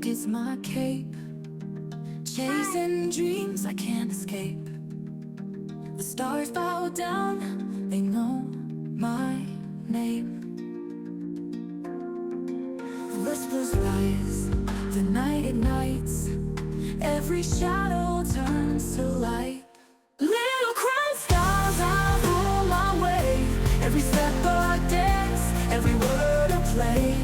like it's my cape. Chasing dreams I can't escape. The stars bow down, they know my name. The whispers rise, the night ignites. Every shadow turns to light. Little crown stars, I rule my way. Every step a dance, every word a play.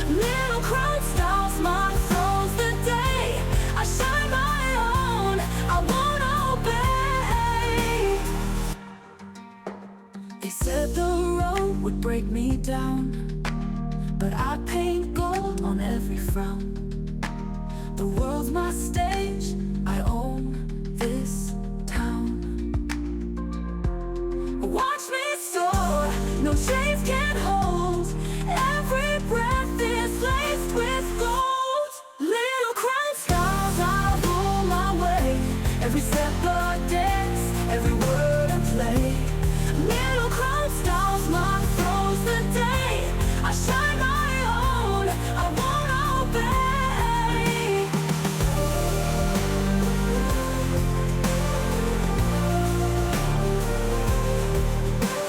Little crown stars, my throne's the day. I shine my own, I won't obey. They said the road would break me down, but I paint gold on every frown. The world's my stage, I own this town. Watch me soar, no chains can hold. Every breath is laced with gold. Little crown stars, I rule my way. Every step a dance, every word a play. Little crown stars, my throne's the day. I shine my own, I won't obey.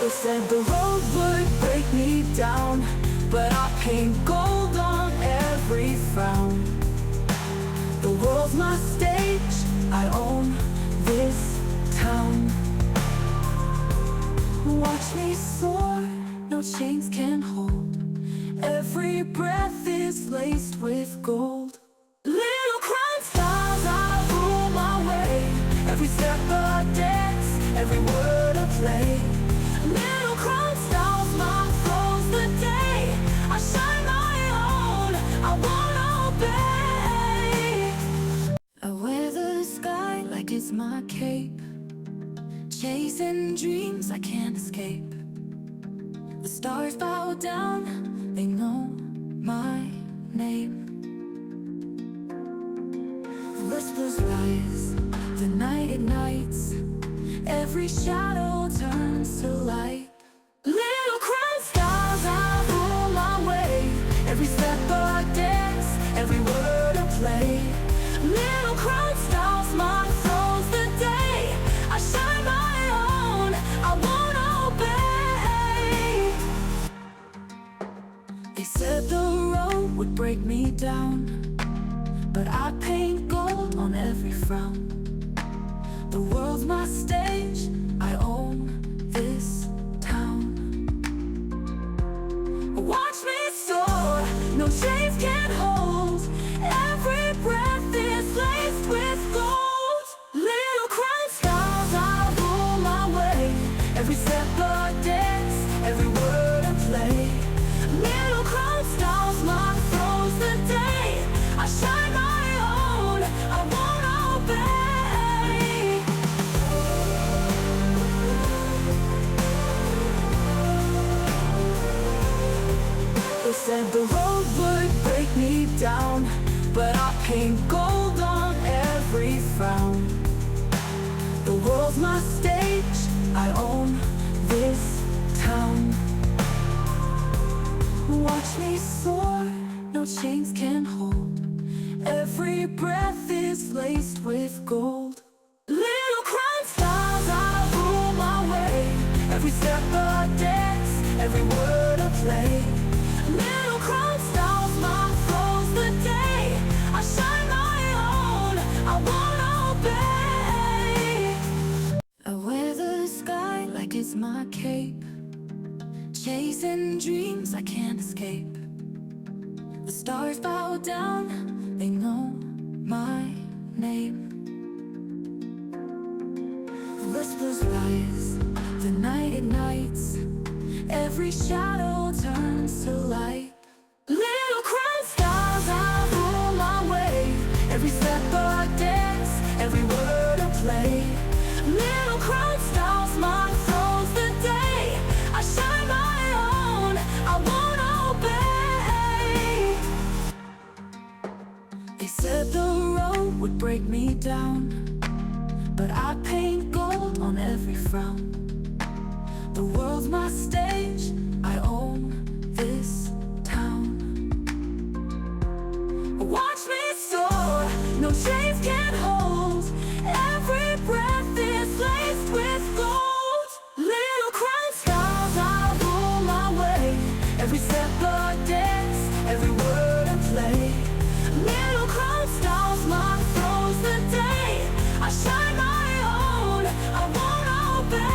They said the road would break me down, but I paint gold on every frown. The world's my stage, I own this town. Watch me soar, no chains can hold. Every breath is laced with gold. Little crown stars, I rule my way. Every step a dance, every word a play. Little crown stars, my throne's the day. I shine my own, I won't obey. I wear the sky like it's my cape. Chasing dreams I can't escape. The stars bow down, they know my name. The whispers rise, the night ignites. Every shadow turns to light. Little crown stars, I rule my way. Every step a dance, every word a play. Little crown stars, my throne's the day. I shine my own, I won't obey. They said the road would break me down, but I paint gold on every frown. The world's my stage, I own this town. Watch me soar, no chains can hold. Every breath is laced with gold. Little crown stars, I rule my way. Every step a dance, every word a play. Little crown stars, my throne's the day. I shine my own, I won't obey. They said the road would break me down, but I paint gold on every frown. The world's my stage, I own this town. Watch me soar, no chains can hold. Every breath is laced with gold. Little crown stars, I rule my way. Every step a dance, every word a play. Little crown stars, my throne's the day. I shine my own, I won't obey. I wear the sky like it's my cape. Chasing dreams I can't escape. The stars bow down, they know my name. The whispers rise, the night ignites. Every shadow turns to light. Little crown stars, I rule my way. Every step a dance, every word a play. Little crown stars, my throne's the day. I shine my own, I won't obey. They said the road would break me down, but I paint gold on every frown. The world's my stage, I own this town. Watch me no chains can hold. Every breath is laced with gold. Little crime skies, I rule my way. Every step a dance, every word a play. Little crime styles, my throws the day. I shine my own, I won't obey.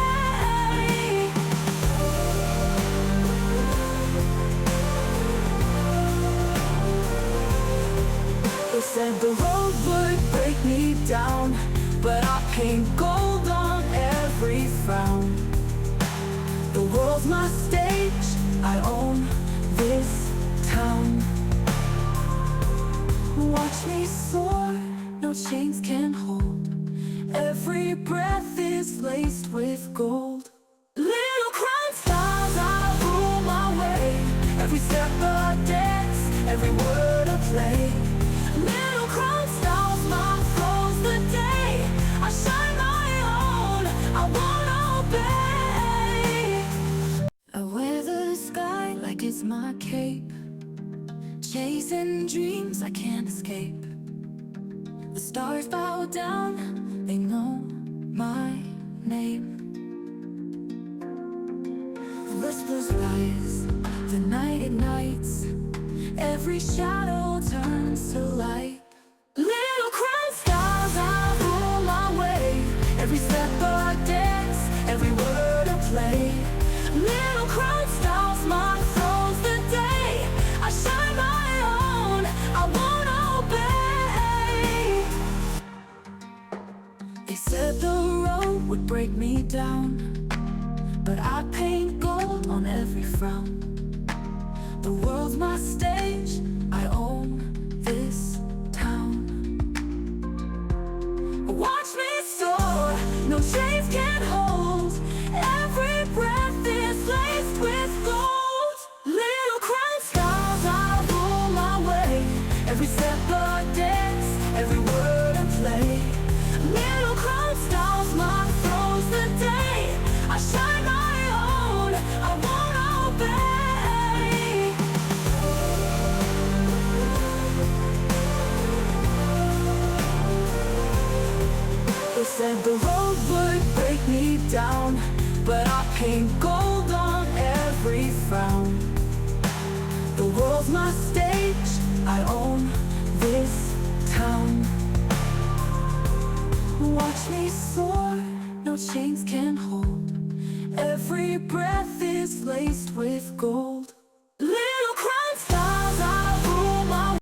They said the road would break me down, but I paint gold on every frown. The world's my stage, I own this town. Watch me soar, no chains can hold. Every breath is laced with gold. Little crime styles, I rule my way. Every step a dance, every word a play. Little crime styles, my throws the day. I shine my own, I won't obey. I wear the sky like it's my cape, chasing dreams I can't escape. The stars bow down, they know my name. The whispers rise, the night ignites. Every shadow turns to light. Little crime skies, I rule my way. Every step a dance, every word a play. Little crime styles, my throws the day. I shine my own, I won't obey. They said the road would break me down, but I paint gold on every frown. The world's my stage, I own this town. Watch me soar, no chains can hold. Every breath is laced with gold. Little crime skies, I rule my way. Every step a dance, every word a play. Little crime styles, my throws the day. I shine my own, I won't obey. They said the road would break me down, but I paint gold on every frown. The world's my stage,